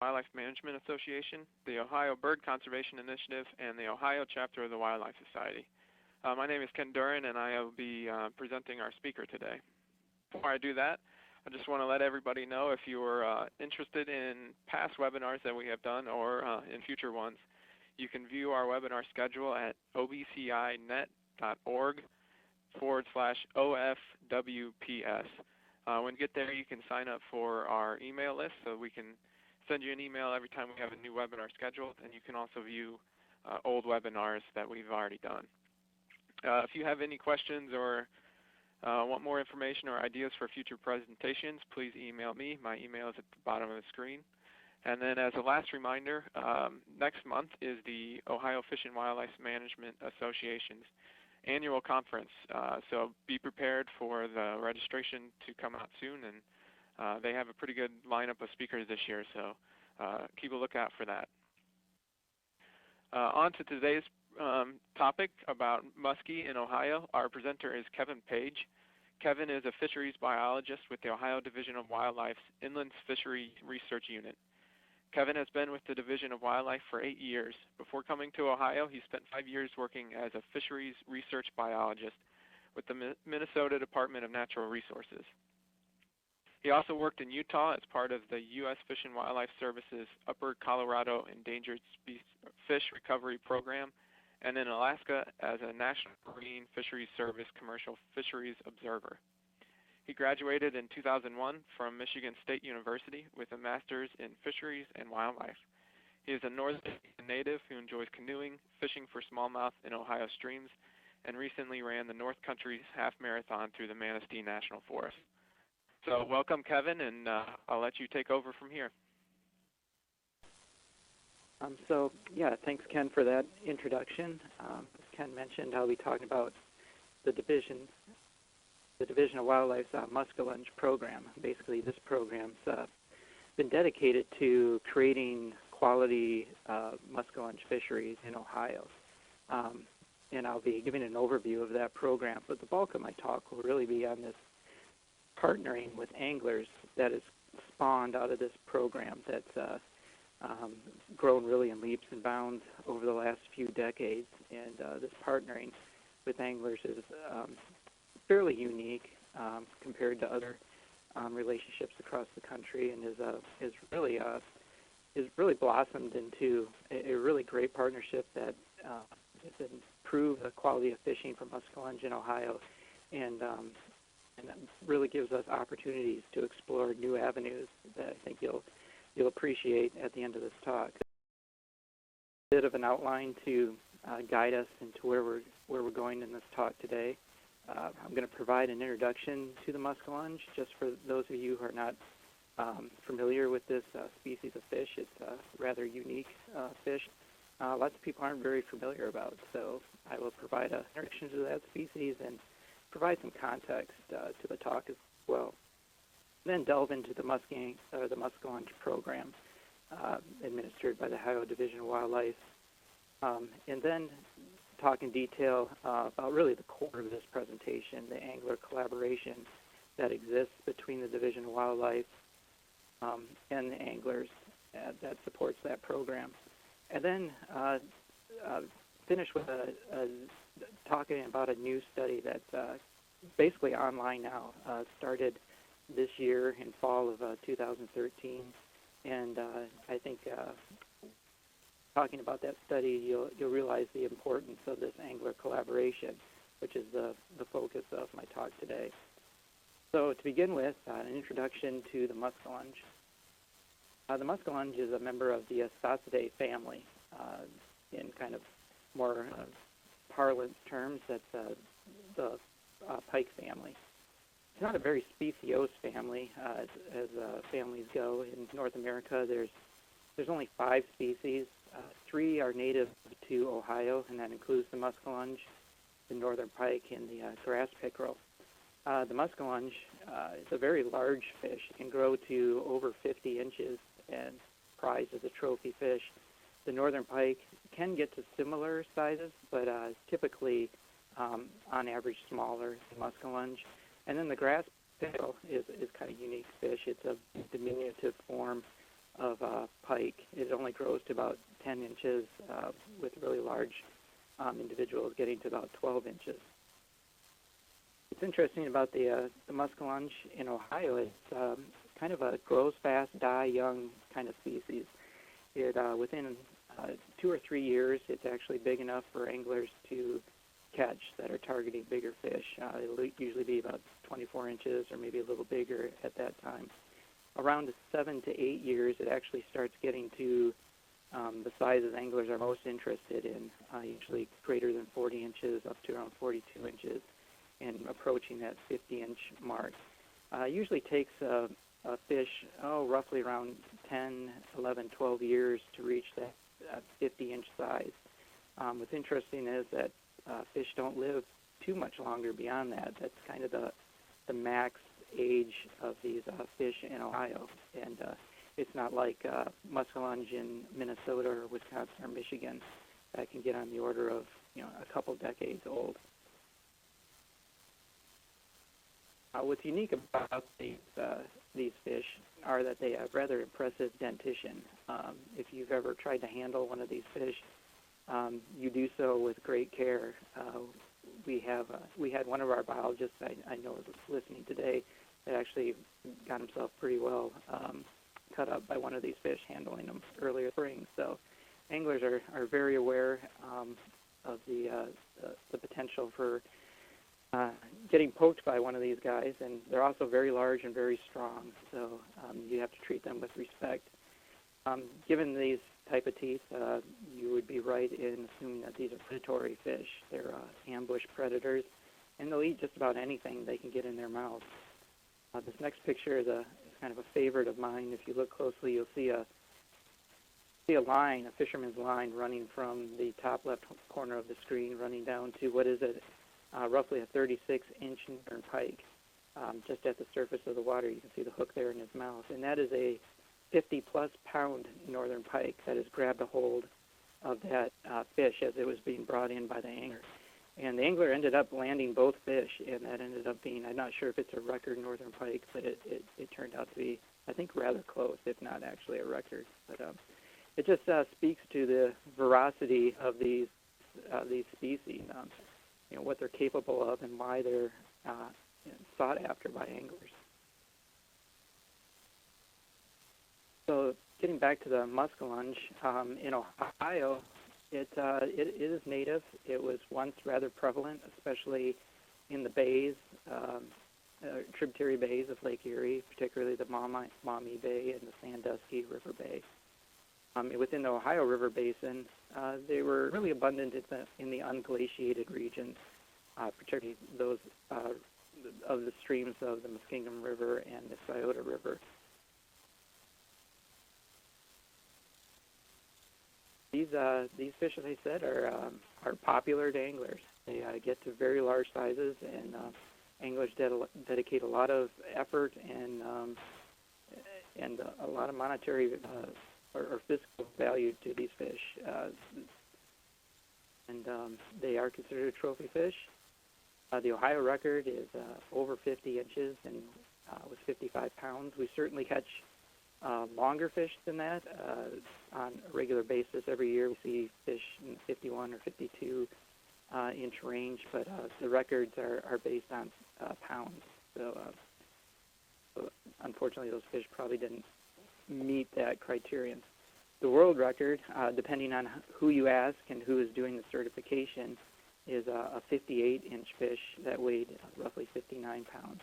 Wildlife Management Association, the Ohio Bird Conservation Initiative, and the Ohio chapter of the Wildlife Society. My name is Ken Duran, and I will be presenting our speaker today. Before I do that, I just want to let everybody know, if you are interested in past webinars that we have done or in future ones, you can view our webinar schedule at obcinet.org/OFWPS. When you get there, you can sign up for our email list, so we can send you an email every time we have a new webinar scheduled, and you can also view old webinars that we've already done. If you have any questions or want more information or ideas for future presentations, please email me. My email is at the bottom of the screen. And then as a last reminder, next month is the Ohio Fish and Wildlife Management Association's annual conference. So be prepared for the registration to come out soon, and they have a pretty good lineup of speakers this year, so keep a lookout for that. On to today's topic about muskie in Ohio. Our presenter is Kevin Page. Kevin is a fisheries biologist with the Ohio Division of Wildlife's Inland Fishery Research Unit. Kevin has been with the Division of Wildlife for 8 years. Before coming to Ohio, he spent 5 years working as a fisheries research biologist with the Minnesota Department of Natural Resources. He also worked in Utah as part of the U.S. Fish and Wildlife Service's Upper Colorado Endangered Fish Recovery Program, and in Alaska as a National Marine Fisheries Service Commercial Fisheries Observer. He graduated in 2001 from Michigan State University with a master's in fisheries and wildlife. He is a Northern native who enjoys canoeing, fishing for smallmouth in Ohio streams, and recently ran the North Country Half Marathon through the Manistee National Forest. So welcome, Kevin, and I'll let you take over from here. Thanks, Ken, for that introduction. As Ken mentioned, I'll be talking about the Division of Wildlife's Muskellunge Program. Basically, this program's been dedicated to creating quality muskellunge fisheries in Ohio. And I'll be giving an overview of that program, but the bulk of my talk will really be on this partnering with anglers that is spawned out of this program that's grown really in leaps and bounds over the last few decades. And this partnering with anglers is fairly unique compared to other relationships across the country, and is really blossomed into a really great partnership that has improved the quality of fishing for muskellunge in Ohio, and really gives us opportunities to explore new avenues that I think you'll appreciate at the end of this talk. A bit of an outline to guide us into where we're going in this talk today. I'm going to provide an introduction to the muskellunge, just for those of you who are not familiar with this species of fish. It's a rather unique fish. Lots of people aren't very familiar about, so I will provide an introduction to that species and provide some context to the talk as well. Then delve into the Muskellunge Program administered by the Ohio Division of Wildlife, and then talk in detail about really the core of this presentation, the angler collaboration that exists between the Division of Wildlife and the anglers that supports that program. And then finish with talking about a new study that's basically online now, started this year in fall of 2013, and I think talking about that study, you'll realize the importance of this angler collaboration, which is the focus of my talk today. So to begin with, an introduction to the muskellunge. The muskellunge is a member of the Assacidae family. In kind of more parlance terms, that's the Pike family. It's not a very speciose family as families go. In North America, there's only 5 species. 3 are native to Ohio, and that includes the muskellunge, the northern pike, and the grass pickerel. The muskellunge is a very large fish. It can grow to over 50 inches and prized as a trophy fish. The northern pike can get to similar sizes, but typically on average smaller than muskellunge. And then the grass pickerel is kind of a unique fish. It's a diminutive form of pike. It only grows to about 10 inches, with really large individuals getting to about 12 inches. What's interesting about the muskellunge in Ohio is kind of a grows fast, die young kind of species. It within 2 or 3 years, it's actually big enough for anglers to catch that are targeting bigger fish. It'll usually be about 24 inches or maybe a little bigger at that time. Around 7 to 8 years, it actually starts getting to the sizes anglers are most interested in, usually greater than 40 inches up to around 42 inches and approaching that 50-inch mark. Usually takes a fish, roughly around 10, 11, 12 years to reach that 50-inch size. What's interesting is that fish don't live too much longer beyond that. That's kind of the max age of these fish in Ohio. And it's not like muskellunge in Minnesota or Wisconsin or Michigan that can get on the order of a couple decades old. What's unique about these fish are that they have rather impressive dentition. If you've ever tried to handle one of these fish, you do so with great care. We had one of our biologists I know is listening today that actually got himself pretty well cut up by one of these fish handling them earlier spring. So anglers are very aware of the potential for getting poked by one of these guys, and they're also very large and very strong, so you have to treat them with respect. Given these type of teeth, you would be right in assuming that these are predatory fish. They're ambush predators, and they'll eat just about anything they can get in their mouth. This next picture is kind of a favorite of mine. If you look closely, you'll see a line, a fisherman's line, running from the top left corner of the screen, running down to what is roughly a 36-inch northern pike, just at the surface of the water. You can see the hook there in his mouth, and that is a 50-plus pound northern pike that has grabbed a hold of that fish as it was being brought in by the angler. And the angler ended up landing both fish, and that ended up being, I'm not sure if it's a record northern pike, but it turned out to be, I think, rather close, if not actually a record. But it just speaks to the veracity of these species, what they're capable of and why they're sought after by anglers. So getting back to the muskellunge, in Ohio, it is native. It was once rather prevalent, especially in the bays, tributary bays of Lake Erie, particularly the Maumee Bay and the Sandusky River Bay. Within the Ohio River Basin, they were really abundant in the unglaciated regions, particularly those of the streams of the Muskellunge River and the Scioto River. These fish, as I said, are popular to anglers. They get to very large sizes, and anglers dedicate a lot of effort and a lot of monetary or physical value to these fish. And they are considered a trophy fish. The Ohio record is over 50 inches and was 55 pounds. We certainly catch longer fish than that on a regular basis. Every year we see fish in the 51 or 52 inch range, but the records are based on pounds. So unfortunately, those fish probably didn't meet that criterion. The world record, depending on who you ask and who is doing the certification, is a 58-inch fish that weighed roughly 59 pounds.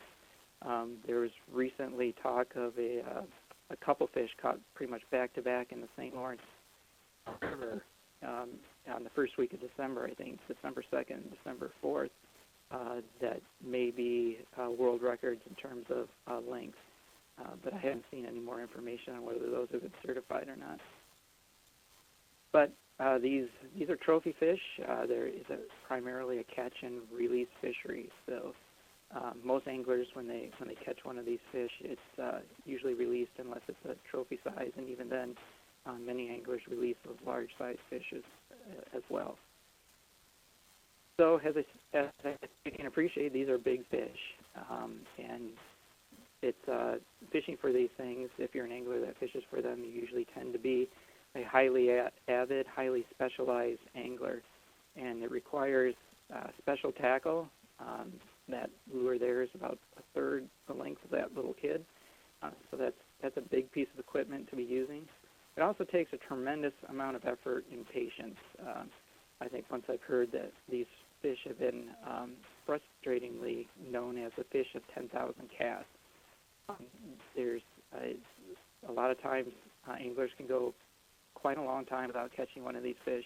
There was recently talk of a couple fish caught pretty much back-to-back in the St. Lawrence River on the first week of December, I think, December 2nd, December 4th, that may be world records in terms of length. But I haven't seen any more information on whether those have been certified or not. But these are trophy fish. There is primarily a catch and release fishery. So most anglers, when they catch one of these fish, it's usually released unless it's a trophy size, and even then, many anglers release those large size fishes as well. So as you can appreciate, these are big fish, and it's fishing for these things. If you're an angler that fishes for them, you usually tend to be a highly avid, highly specialized angler, and it requires special tackle. That lure there is about a third the length of that little kid, so that's a big piece of equipment to be using. It also takes a tremendous amount of effort and patience. I think once I've heard that these fish have been frustratingly known as the fish of 10,000 casts. There's a lot of times anglers can go quite a long time without catching one of these fish,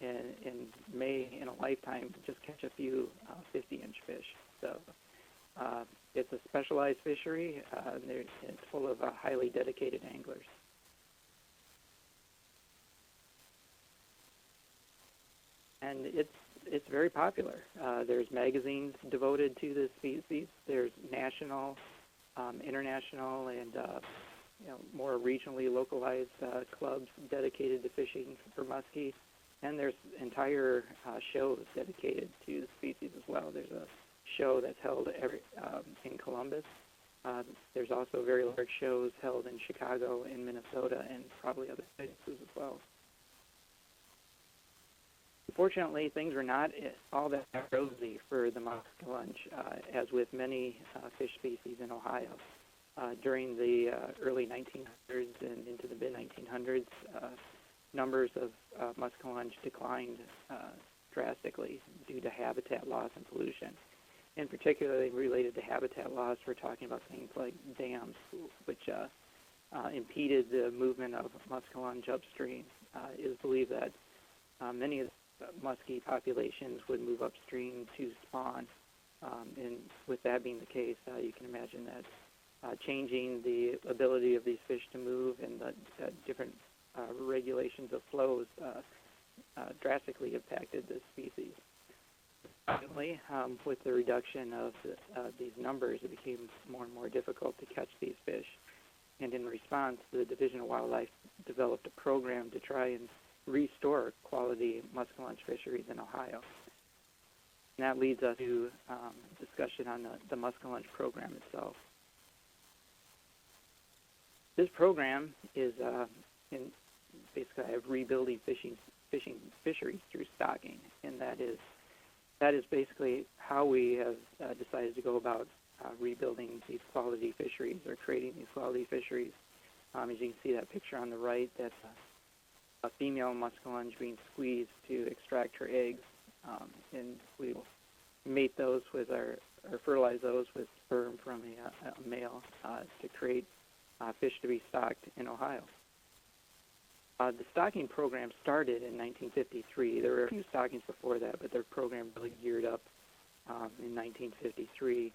and may in a lifetime just catch a few 50-inch fish. So it's a specialized fishery, and it's full of highly dedicated anglers. And it's very popular. There's magazines devoted to this species. There's national, international, and more regionally localized clubs dedicated to fishing for muskie. And there's entire shows dedicated to the species as well. There's a show that's held in Columbus. There's also very large shows held in Chicago, in Minnesota, and probably other places as well. Unfortunately, things were not all that rosy for the muskellunge, as with many fish species in Ohio. During the early 1900s and into the mid-1900s, numbers of muskellunge declined drastically due to habitat loss and pollution. And particularly related to habitat loss, we're talking about things like dams, which impeded the movement of muskellunge upstream. It is believed that many of the muskie populations would move upstream to spawn, and with that being the case, you can imagine that changing the ability of these fish to move and the different regulations of flows drastically impacted this species. Finally, with the reduction of these numbers, it became more and more difficult to catch these fish, and in response, the Division of Wildlife developed a program to try and restore quality muskellunge fisheries in Ohio. And that leads us to discussion on the Muskellunge Program itself. This program is basically rebuilding fisheries through stocking, and that is basically how we have decided to go about rebuilding these quality fisheries or creating these quality fisheries. As you can see that picture on the right, that's a female muskellunge being squeezed to extract her eggs, and we will mate those with or fertilize those with sperm from a male to create fish to be stocked in Ohio. The stocking program started in 1953. There were a few stockings before that, but their program really geared up in 1953.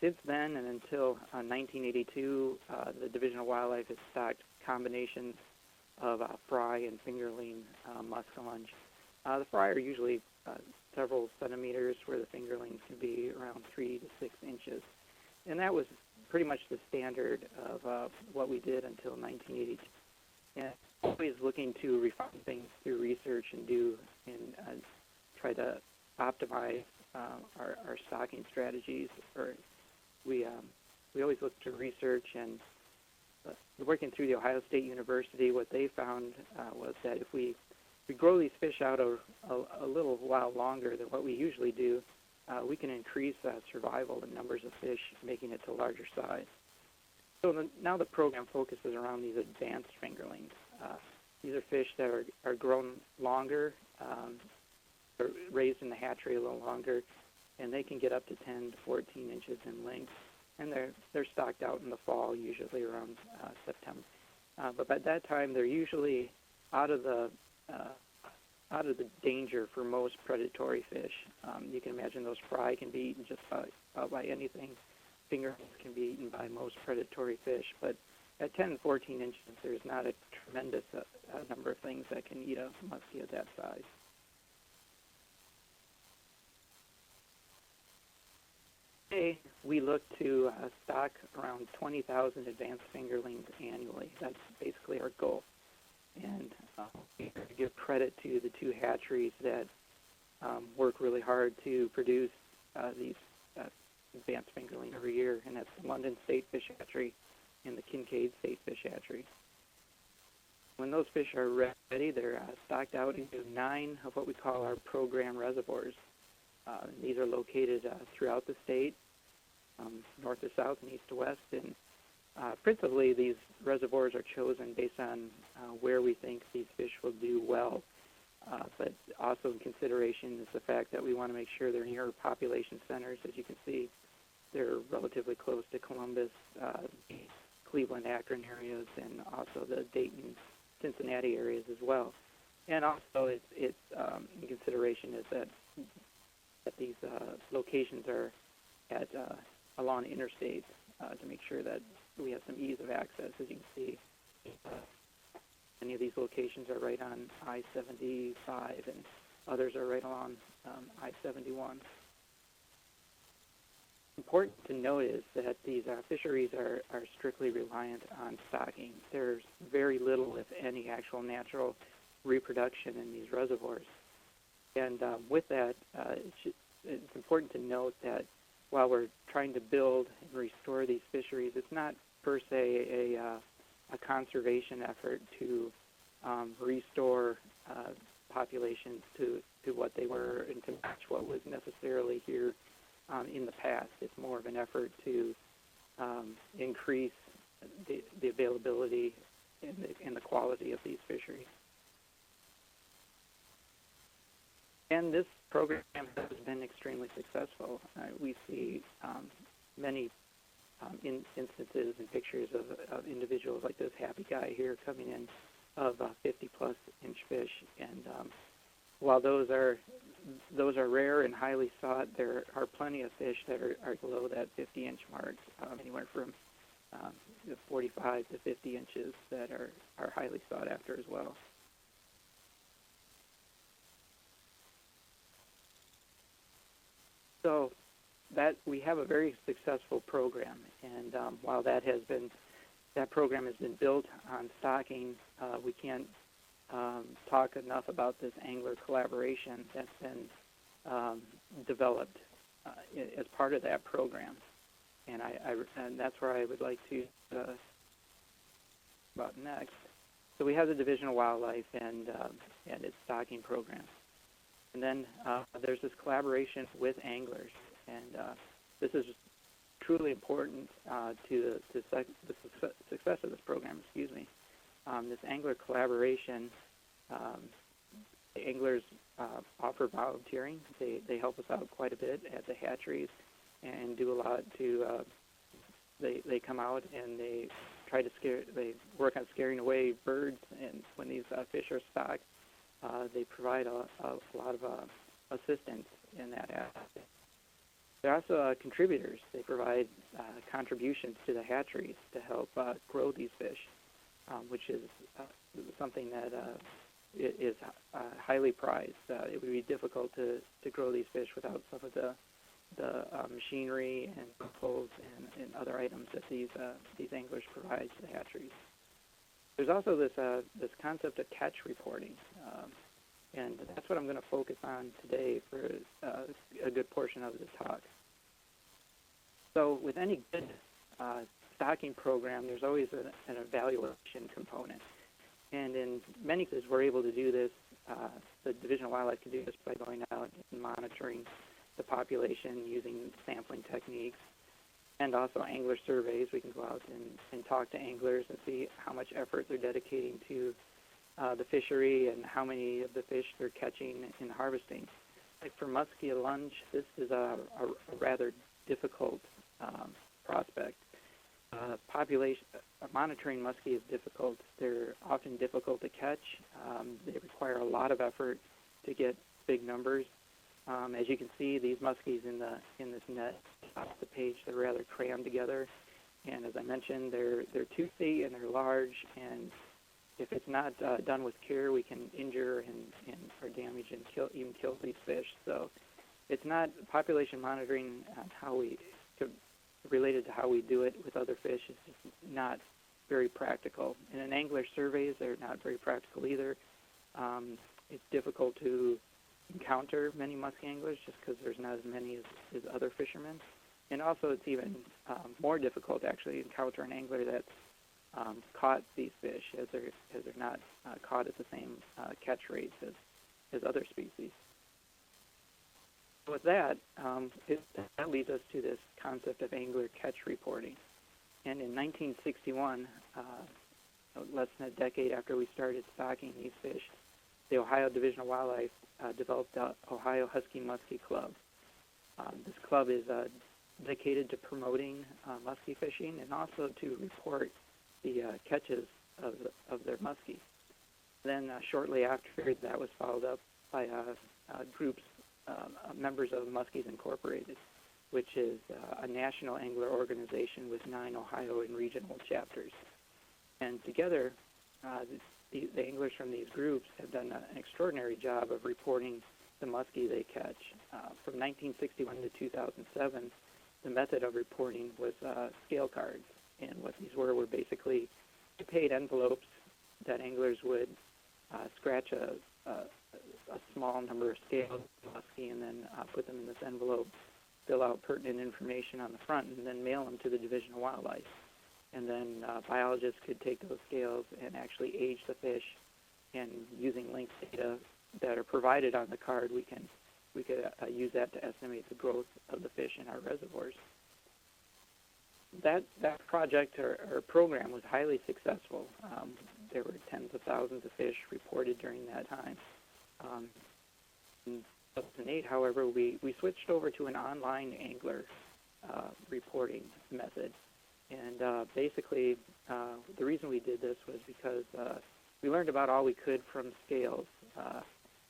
Since then and until 1982, the Division of Wildlife has stocked combinations of fry and fingerling muskellunge. The fry are usually several centimeters, where the fingerlings can be around 3 to 6 inches. And that was pretty much the standard of what we did until 1982. And always looking to refine things through research and try to optimize our stocking strategies. We always look to research, and working through the Ohio State University, what they found was that if we grow these fish out a little while longer than what we usually do, we can increase survival in numbers of fish, making it to larger size. So now the program focuses around these advanced fingerlings. These are fish that are grown longer, are raised in the hatchery a little longer, and they can get up to 10 to 14 inches in length. And they're stocked out in the fall, usually around September. But by that time, they're usually out of the danger for most predatory fish. You can imagine those fry can be eaten just about by anything. Fingerlings can be eaten by most predatory fish. But at 10 and 14 inches, there's not a tremendous number of things that can eat a muskie of that size. Today, we look to stock around 20,000 advanced fingerlings annually. That's basically our goal. And we give credit to the two hatcheries that work really hard to produce these advanced fingerling every year, and that's the London State Fish Hatchery and the Kincaid State Fish Hatchery. When those fish are ready, they're stocked out into 9 of what we call our program reservoirs. These are located throughout the state, north to south and east to west, and principally these reservoirs are chosen based on where we think these fish will do well. But also in consideration is the fact that we want to make sure they're near population centers. As you can see, they're relatively close to Columbus, Cleveland, Akron areas, and also the Dayton, Cincinnati areas as well. And also it's in consideration is that these locations are at along interstates to make sure that we have some ease of access. As you can see, many of these locations are right on I-75, and others are right along I-71. Important to note is that these fisheries are strictly reliant on stocking. There's very little, if any, actual natural reproduction in these reservoirs. And with that, it's important to note that while we're trying to build and restore these fisheries, it's not per se a conservation effort to restore populations to what they were and to match what was necessarily here in the past. It's more of an effort to increase the availability and the quality of these fisheries. And this program has been extremely successful. We see many instances and pictures of individuals like this happy guy here coming in of 50-plus inch fish. And while those are rare and highly sought, there are plenty of fish that are below that 50-inch mark, anywhere from 45 to 50 inches that are highly sought after as well. So that we have a very successful program, and while that program has been built on stocking, we can't talk enough about this angler collaboration that's been developed as part of that program, and that's where I would like to about next. So we have the Division of Wildlife and its stocking program. And then there's this collaboration with anglers, and this is truly important to the success of this program. This angler collaboration, anglers offer volunteering. They help us out quite a bit at the hatcheries and do a lot to. They come out and they try to they work on scaring away birds, and when these fish are stocked, they provide a lot of assistance in that aspect. They're also contributors. They provide contributions to the hatcheries to help grow these fish, which is something that is highly prized. It would be difficult to grow these fish without some of the machinery and poles and other items that these anglers provide to the hatcheries. There's also this concept of catch reporting, and that's what I'm going to focus on today for a good portion of the talk. So with any good stocking program, there's always an evaluation component. And in many cases, we're able to do this. The Division of Wildlife can do this by going out and monitoring the population using sampling techniques, and also angler surveys. We can go out and talk to anglers and see how much effort they're dedicating to the fishery and how many of the fish they're catching and harvesting. Like for Muskellunge, this is a rather difficult prospect. Monitoring muskie is difficult. They're often difficult to catch. They require a lot of effort to get big numbers. As you can see, these muskies in this net off the page, they're rather crammed together. And as I mentioned, they're toothy and they're large. And if it's not done with care, we can injure and or damage and even kill these fish. So it's not population monitoring related to how we do it with other fish. It's just not very practical. And in angler surveys, they're not very practical either. It's difficult to encounter many musky anglers just because there's not as many as other fishermen. And also it's even more difficult to actually encounter an angler that's caught these fish, as they're not caught at the same catch rates as other species. With that, that leads us to this concept of angler catch reporting. And in 1961, less than a decade after we started stocking these fish, the Ohio Division of Wildlife developed the Ohio Husky Muskie Club. This club is dedicated to promoting muskie fishing and also to report the catches of their muskie. Then shortly after, that was followed up by groups, members of Muskies Incorporated, which is a national angler organization with 9 Ohio and regional chapters. And together, the anglers from these groups have done an extraordinary job of reporting the muskie they catch. From 1961 to 2007, the method of reporting was scale cards. And what these were basically paid envelopes that anglers would scratch a small number of scales of muskie and then put them in this envelope, fill out pertinent information on the front, and then mail them to the Division of Wildlife. And then biologists could take those scales and actually age the fish, and using linked data that are provided on the card, we could use that to estimate the growth of the fish in our reservoirs. That project or program was highly successful. There were tens of thousands of fish reported during that time. In 2008, however, we switched over to an online angler reporting method. And basically, the reason we did this was because we learned about all we could from scales.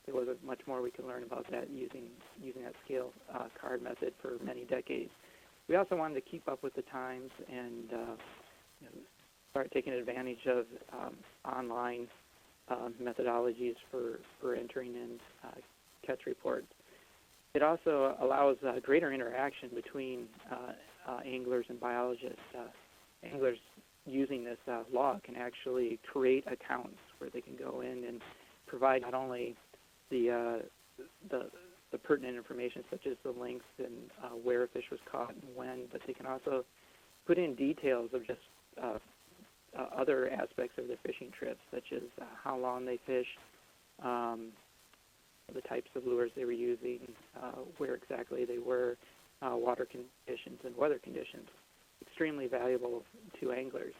There wasn't much more we could learn about that using that scale card method for many decades. We also wanted to keep up with the times and start taking advantage of online methodologies for entering in catch reports. It also allows greater interaction between anglers and biologists. Anglers using this log can actually create accounts where they can go in and provide not only the pertinent information such as the lengths and where a fish was caught and when, but they can also put in details of just other aspects of their fishing trips, such as how long they fished, the types of lures they were using, where exactly they were, water conditions and weather conditions. Extremely valuable to anglers.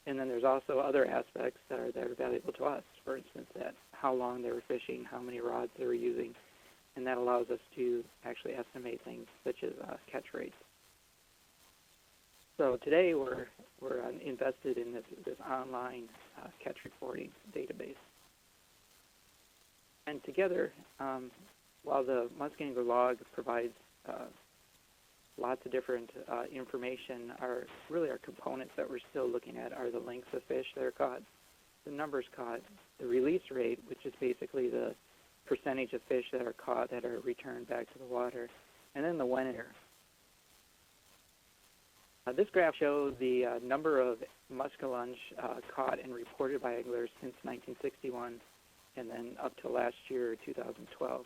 And then there's also other aspects that are valuable to us. For instance, that how long they were fishing, how many rods they were using, and that allows us to actually estimate things such as catch rates. So today we're invested in this online catch reporting database. And together, while the Muskellunge log provides lots of different information, our components that we're still looking at are the lengths of fish that are caught, the numbers caught, the release rate, which is basically the percentage of fish that are caught that are returned back to the water, and then the winner. This graph shows the number of muskellunge caught and reported by anglers since 1961 and then up to last year, 2012.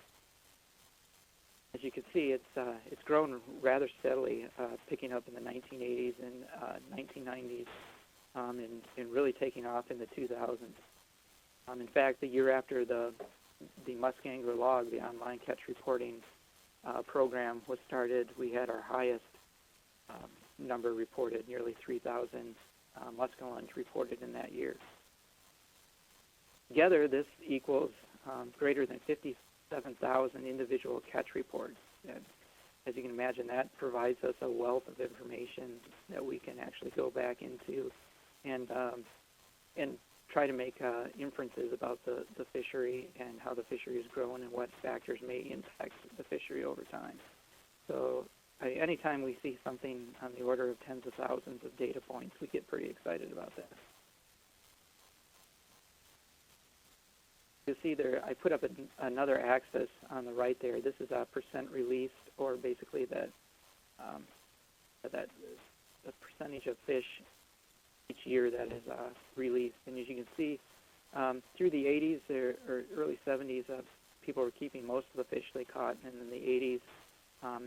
As you can see, it's grown rather steadily, picking up in the 1980s and 1990s, and really taking off in the 2000s. In fact, the year after the Muskellunge log, the online catch reporting program was started, we had our highest number reported, nearly 3,000 muskellunge reported in that year. Together, this equals greater than 57,000 individual catch reports. And as you can imagine, that provides us a wealth of information that we can actually go back into and try to make inferences about the fishery and how the fishery is growing and what factors may impact the fishery over time. So anytime we see something on the order of tens of thousands of data points, we get pretty excited about that. You see there, I put up another axis on the right there. This is a percent released, or basically the percentage of fish each year that is released. And as you can see, through the 80s or early 70s, people were keeping most of the fish they caught, and in the 80s,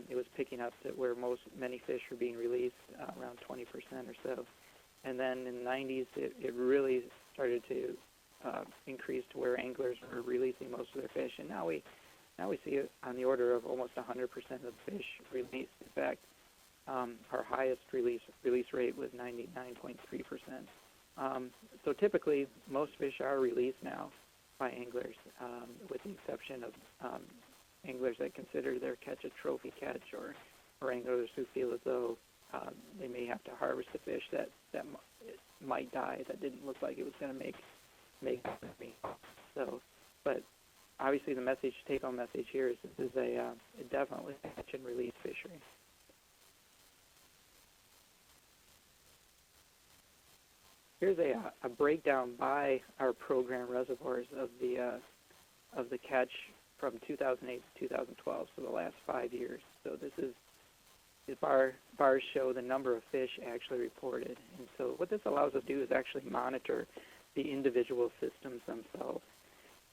it was picking up to where many fish were being released, around 20% or so. And then in the 90s, it really started to increase to where anglers were releasing most of their fish. And now we see it on the order of almost 100% of fish released. In fact, our highest release rate was 99.3%. So typically, most fish are released now by anglers, with the exception of anglers that consider their catch a trophy catch, or anglers who feel as though they may have to harvest a fish that might die, that didn't look like it was going to make it. So, but obviously the take-home message here is this is a definitely catch and release fishery. Here's a breakdown by our program reservoirs of the catch from 2008 to 2012, so the last 5 years. So this is the bars show the number of fish actually reported. And so what this allows us to do is actually monitor the individual systems themselves.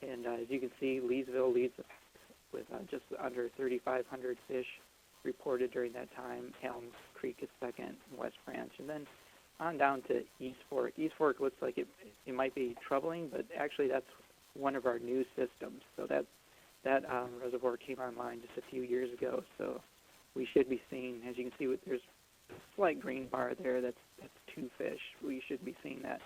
And as you can see, Leesville leads with just under 3,500 fish reported during that time. Elm Creek is second, West Branch, and then on down to East Fork. East Fork looks like it might be troubling, but actually that's one of our new systems. So that reservoir came online just a few years ago. So we should be seeing, as you can see, there's a slight green bar there. That's 2 fish. We should be seeing that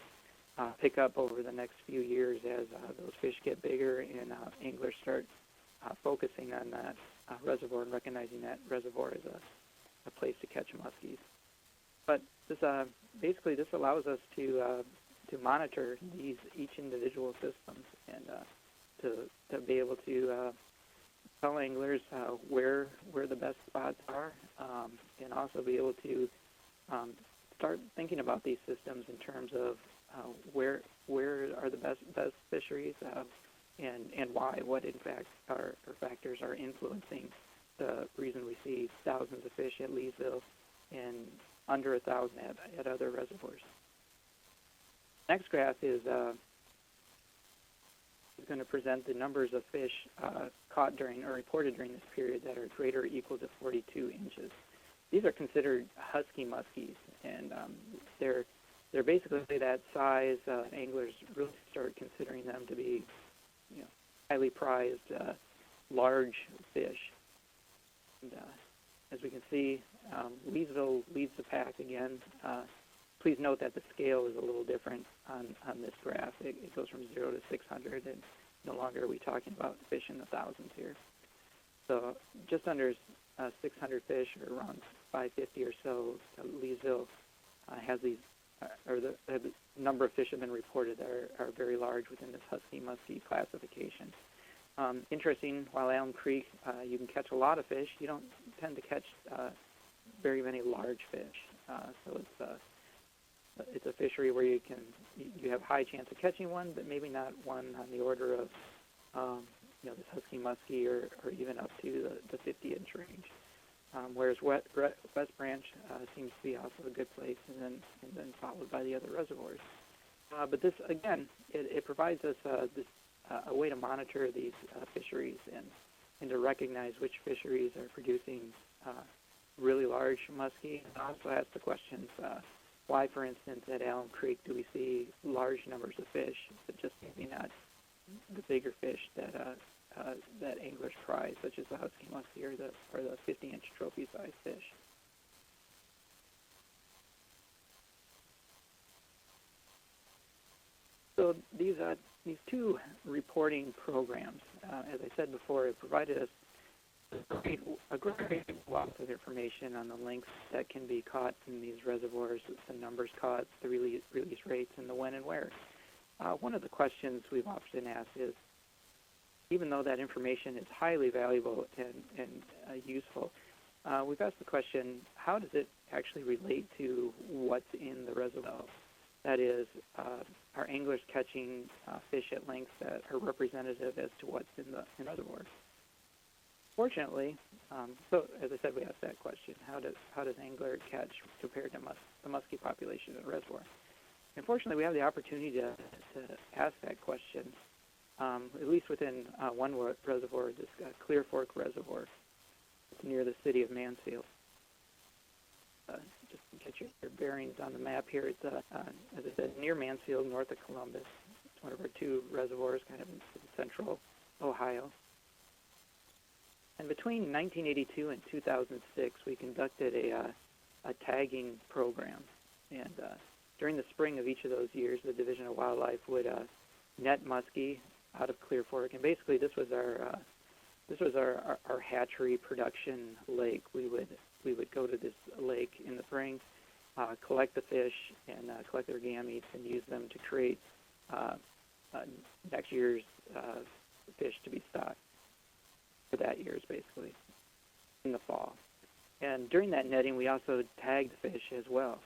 pick up over the next few years as those fish get bigger and anglers start focusing on that reservoir and recognizing that reservoir as a place to catch muskies. But this basically this allows us to monitor each individual systems and to be able to tell anglers where the best spots are, and also be able to start thinking about these systems in terms of where are the best fisheries, and why, what in fact are factors are influencing the reason we see thousands of fish at Leesville and under 1,000 at other reservoirs. Next graph is going to present the numbers of fish caught during or reported during this period that are greater or equal to 42 inches. These are considered husky muskies, and they're basically that size. Anglers really start considering them to be, highly prized, large fish. And, as we can see, Leesville leads the pack again. Please note that the scale is a little different on this graph. It goes from 0 to 600, and no longer are we talking about fish in the thousands here. So just under 600 fish, or around 550 or so, Leesville has these, the number of fish have been reported that are very large within this husky muskie classification. Interesting, while Elm Creek, you can catch a lot of fish, you don't tend to catch very many large fish. So it's a fishery where you have high chance of catching one, but maybe not one on the order of this husky muskie or even up to the 50-inch range. Whereas West Branch seems to be also a good place, and then followed by the other reservoirs. But this, again, it provides us a way to monitor these fisheries and to recognize which fisheries are producing really large muskie, and also ask the questions, why, for instance, at Elm Creek do we see large numbers of fish, but just maybe not the bigger fish that anglers prize, such as the husky muskie or the 50-inch trophy-sized fish. So these 2 reporting programs, as I said before, it provided us a great wealth of information on the lengths that can be caught in these reservoirs, the numbers caught, the release rates, and the when and where. One of the questions we've often asked is, even though that information is highly valuable and useful, we've asked the question, how does it actually relate to what's in the reservoir? That is, are anglers catching fish at lengths that are representative as to what's in the reservoir? Fortunately, so as I said, we asked that question: how does angler catch compared to the muskie population in a reservoir? And fortunately, we have the opportunity to ask that question, at least within one reservoir, this Clear Fork Reservoir. near the city of Mansfield. Just to get your bearings on the map here, it's, as I said, near Mansfield, north of Columbus. It's one of our two reservoirs kind of in central Ohio. And between 1982 and 2006, we conducted a tagging program. And during the spring of each of those years, the Division of Wildlife would net muskie out of Clear Fork. And basically, this was our hatchery production lake. We would go to this lake in the spring, collect the fish and collect their gametes and use them to create next year's fish to be stocked for that year's, basically, in the fall. And during that netting, we also tagged fish as well.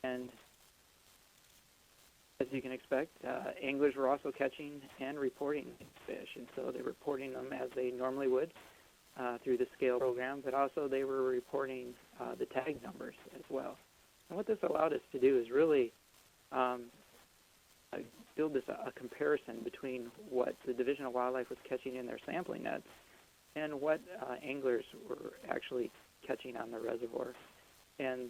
And as you can expect, anglers were also catching and reporting fish, and so they were reporting them as they normally would through the scale program, but also they were reporting the tag numbers as well. And what this allowed us to do is really build a comparison between what the Division of Wildlife was catching in their sampling nets and what anglers were actually catching on the reservoir. And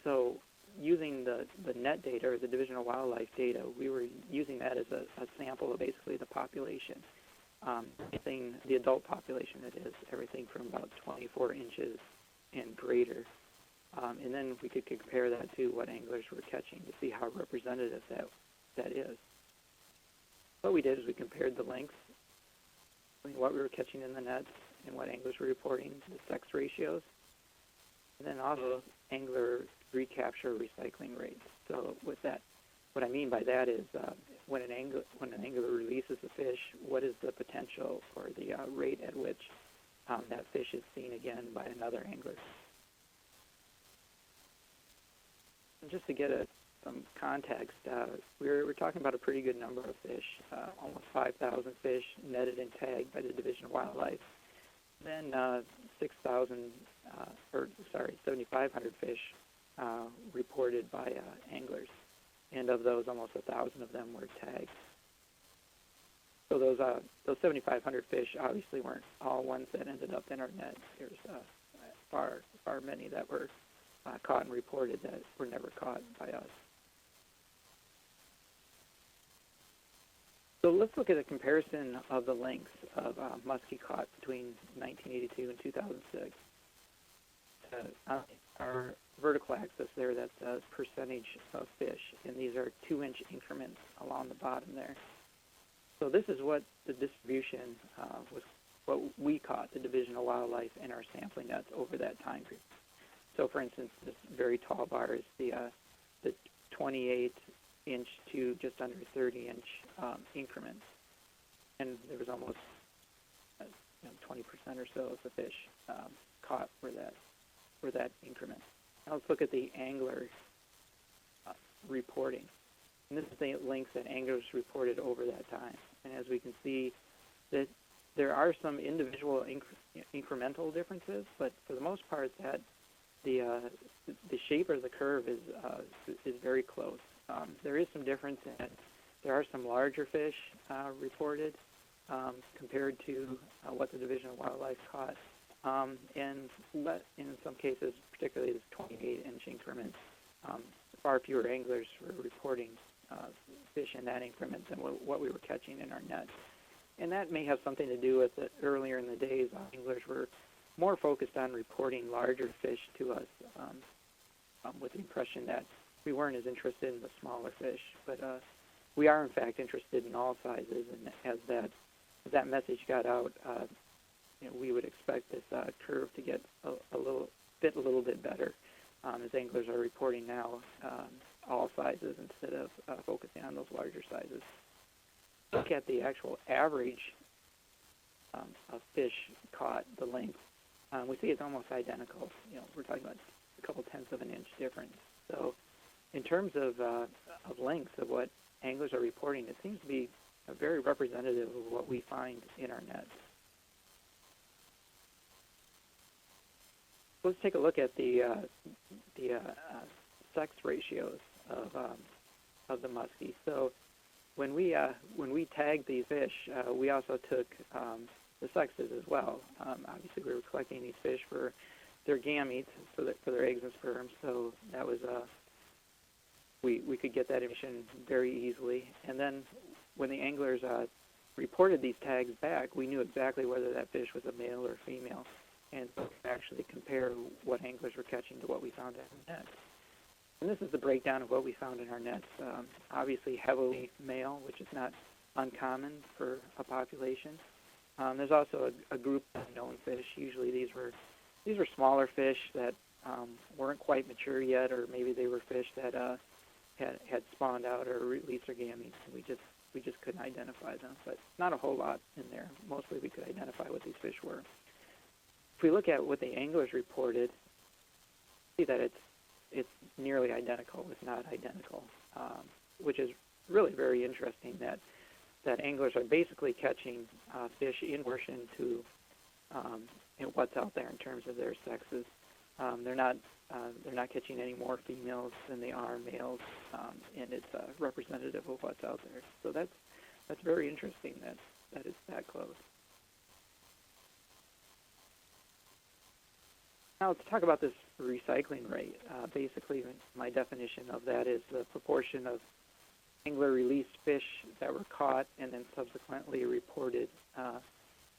so using the net data, or the Division of Wildlife data, we were using that as a sample of basically the population. The adult population, that is, everything from about 24 inches and greater. And then we could compare that to what anglers were catching to see how representative that is. What we did is we compared the lengths between what we were catching in the nets and what anglers were reporting, the sex ratios, and then also angler recapture recycling rates. So with that, what I mean by that is when an angler releases a fish, what is the potential or the rate at which that fish is seen again by another angler? And just to get some context, we're talking about a pretty good number of fish, almost 5,000 fish netted and tagged by the Division of Wildlife. Then 7,500 fish reported by anglers, and of those, almost 1,000 of them were tagged. So those 7,500 fish obviously weren't all ones that ended up in our net. There's far many that were caught and reported that were never caught by us. So let's look at a comparison of the lengths of muskie caught between 1982 and 2006. Our vertical axis there, that's percentage of fish, and these are 2-inch increments along the bottom there. So this is what the distribution was, what we caught, the Division of Wildlife, in our sampling nets over that time period. So for instance, this very tall bar is the 28-inch to just under 30-inch increments, and there was almost 20% or so of the fish caught were that increment. Now let's look at the angler reporting, and this is the lengths that anglers reported over that time. And as we can see, that there are some individual incremental differences, but for the most part, that the shape of the curve is very close. There is some difference in it. There are some larger fish reported compared to what the Division of Wildlife caught, and in some cases, particularly this 28-inch increment, far fewer anglers were reporting fish in that increment than what we were catching in our nets. And that may have something to do with it. Earlier in the days, anglers were more focused on reporting larger fish to us, with the impression that we weren't as interested in the smaller fish. But we are, in fact, interested in all sizes, and as that message got out, we would expect this curve to get a little bit better, as anglers are reporting now all sizes instead of focusing on those larger sizes. Look at the actual average of fish caught, the length. We see it's almost identical. We're talking about a couple tenths of an inch difference. So in terms of lengths of what anglers are reporting, it seems to be very representative of what we find in our nets. Let's take a look at the sex ratios of the muskie. So when we tagged these fish, we also took sexes as well. Obviously, we were collecting these fish for their gametes, for their eggs and sperm, so that was we could get that information very easily. And then when the anglers reported these tags back, we knew exactly whether that fish was a male or female, and so we could actually compare what anglers were catching to what we found in our nets. And this is the breakdown of what we found in our nets. Obviously heavily male, which is not uncommon for a population. There's also a group of unknown fish. Usually these were smaller fish that weren't quite mature yet, or maybe they were fish that had spawned out or released their gametes. We just couldn't identify them, but not a whole lot in there. Mostly we could identify what these fish were. If we look at what the anglers reported, see that it's nearly identical, if not identical, which is really very interesting that anglers are basically catching fish in proportion to what's out there in terms of their sexes. They're not catching any more females than they are males, and it's representative of what's out there. So that's very interesting that it's that close. Now let's talk about this recycling rate. Basically, my definition of that is the proportion of angler-released fish that were caught and then subsequently reported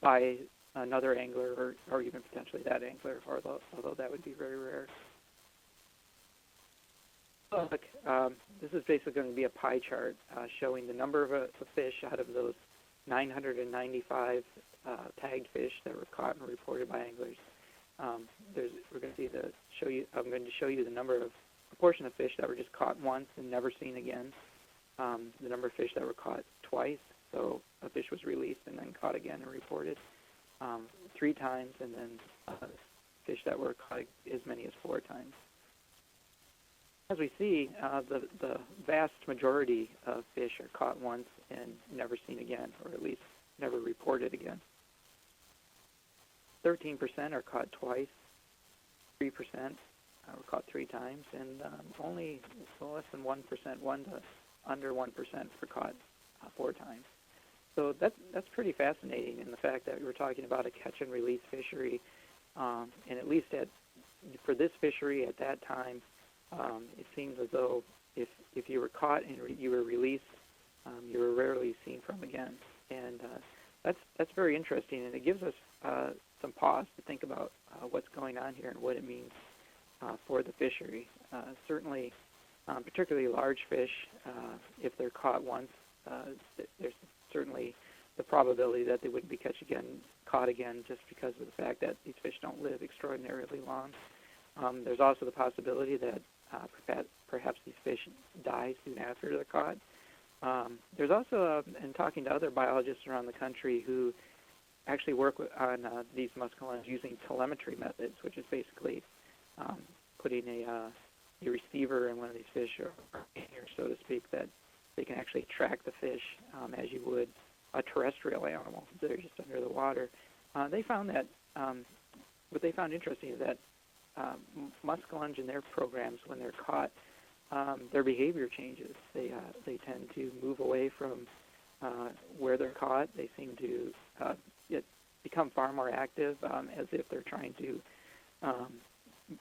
by another angler or even potentially that angler, although that would be very rare. Look, this is basically going to be a pie chart showing the number of fish out of those 995 tagged fish that were caught and reported by anglers. We're going to see I'm going to show you the proportion of fish that were just caught once and never seen again. The number of fish that were caught twice, so a fish was released and then caught again and reported 3 times, and then fish that were caught as many as 4 times. As we see, the vast majority of fish are caught once and never seen again, or at least never reported again. 13% are caught twice, 3% were caught 3 times, and only less than 1%, under 1% were caught 4 times. So that's pretty fascinating in the fact that we're talking about a catch and release fishery, and at least for this fishery at that time, it seems as though if you were caught and you were released, you were rarely seen from again, and that's very interesting, and it gives us some pause to think about what's going on here and what it means for the fishery. Certainly, particularly large fish, if they're caught once, there's certainly the probability that they wouldn't be caught again just because of the fact that these fish don't live extraordinarily long. There's also the possibility that perhaps these fish die soon after they're caught. There's also, in talking to other biologists around the country who actually work on these muskellunge using telemetry methods, which is basically putting a receiver in one of these fish, or so to speak, that they can actually track the fish as you would a terrestrial animal. They're just under the water. They found that what they found interesting is that muskellunge in their programs, when they're caught, their behavior changes. They tend to move away from where they're caught. They seem to become far more active, as if they're trying to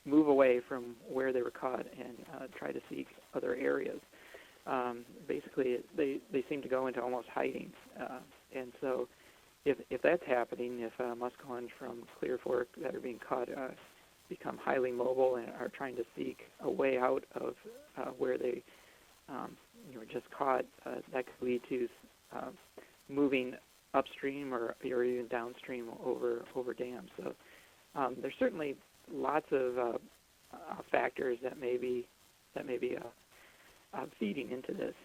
move away from where they were caught and try to seek other areas. Basically, they seem to go into almost hiding. And so if that's happening, if muskellunge from Clear Fork that are being caught become highly mobile and are trying to seek a way out of where they were just caught, that could lead to moving upstream or even downstream over dams. So there's certainly lots of factors that may be feeding into this.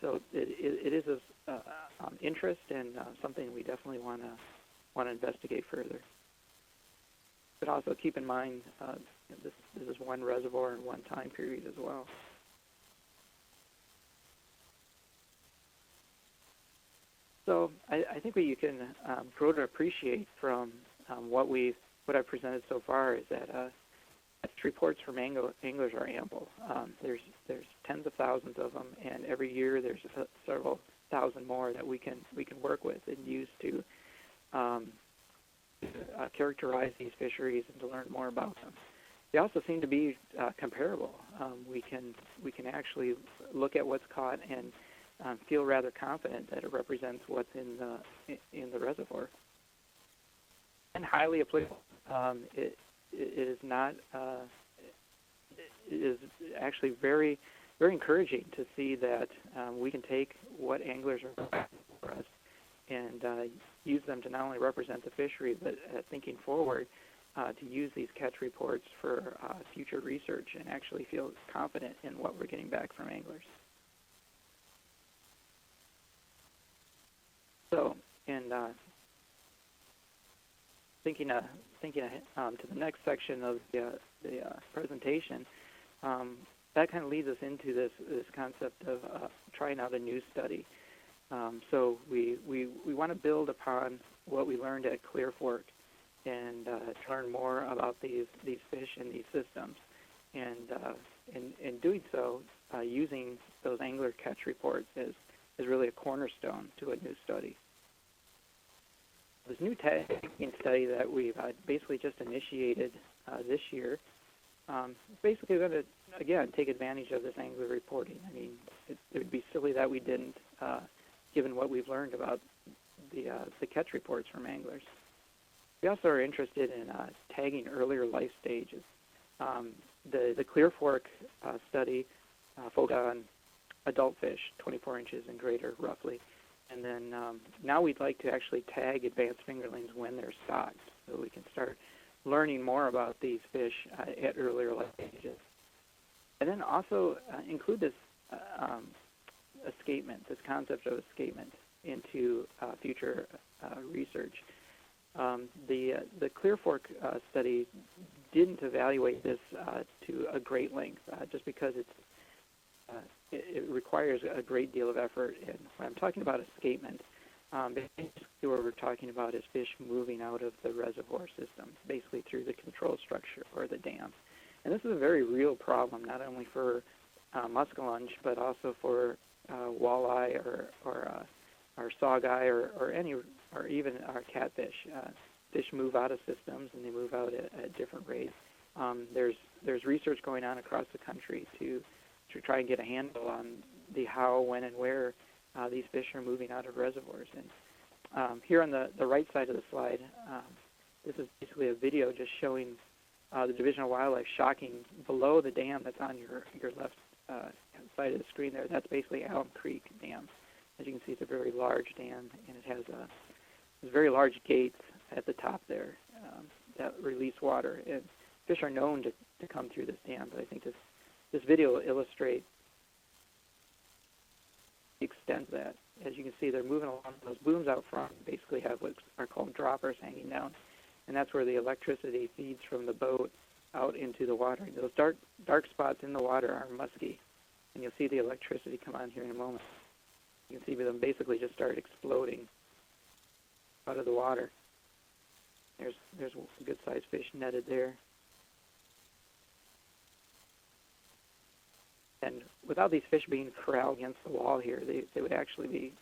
So it is of interest and something we definitely want to investigate further. But also keep in mind this is one reservoir and one time period as well. So I think what you can grow to appreciate from what I've presented so far is that reports from anglers are ample. There's tens of thousands of them, and every year there's several thousand more that we can work with and use to characterize these fisheries and to learn more about them. They also seem to be comparable. We can actually look at what's caught and feel rather confident that it represents what's in the reservoir. And highly applicable. It is not. It is actually very, very encouraging to see that we can take what anglers are providing for us and use them to not only represent the fishery, but thinking forward to use these catch reports for future research and actually feel confident in what we're getting back from anglers. So, in thinking to the next section of the presentation, that kind of leads us into this concept of trying out a new study. So we want to build upon what we learned at Clear Fork and learn more about these fish and these systems. And in doing so, using those angler catch reports is really a cornerstone to a new study. This new tagging study that we've basically just initiated this year is basically going to, again, take advantage of this angler reporting. I mean, it would be silly that we didn't, given what we've learned about the catch reports from anglers. We also are interested in tagging earlier life stages. The Clear Fork study focused on adult fish, 24 inches and greater, roughly. And then now we'd like to actually tag advanced fingerlings when they're stocked, so we can start learning more about these fish at earlier life stages. And then also include this escapement, this concept of escapement into future research. The Clear Fork study didn't evaluate this to a great length, just because it requires a great deal of effort. And when I'm talking about escapement, basically what we're talking about is fish moving out of the reservoir system, basically through the control structure or the dam. And this is a very real problem, not only for muskellunge, but also for walleye or saugeye or even our catfish. Fish move out of systems, and they move out at different rates. There's research going on across the country to try and get a handle on the how, when, and where these fish are moving out of reservoirs. And here on the right side of the slide, this is basically a video just showing the Division of Wildlife shocking below the dam that's on your left side of the screen there. That's basically Alum Creek Dam. As you can see, it's a very large dam, and it has very large gates at the top there that release water. And fish are known to come through this dam, but I think this video will illustrate the extent of that. As you can see, they're moving along. Those booms out front basically have what are called droppers hanging down, and that's where the electricity feeds from the boat out into the water. Those dark spots in the water are musky, and you'll see the electricity come on here in a moment. You can see them basically just start exploding out of the water. There's a good-sized fish netted there. And without these fish being corralled against the wall here, they would actually be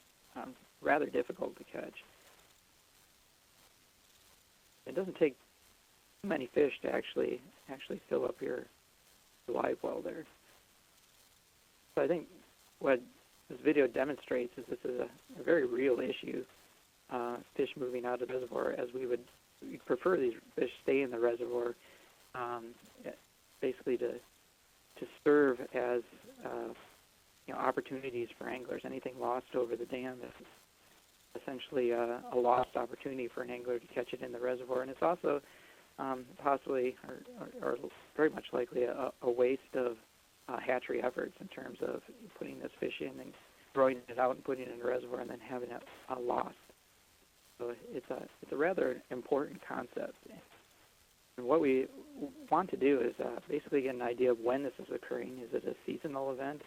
rather difficult to catch. It doesn't take many fish to actually fill up your live well there. So I think what this video demonstrates is this is a very real issue, fish moving out of the reservoir, as we'd prefer these fish stay in the reservoir, basically to serve as opportunities for anglers. Anything lost over the dam is essentially a lost opportunity for an angler to catch it in the reservoir, and it's also possibly or very much likely a waste of hatchery efforts in terms of putting this fish in and throwing it out and putting it in the reservoir and then having it lost. So it's a rather important concept. And what we want to do is basically get an idea of when this is occurring. Is it a seasonal event?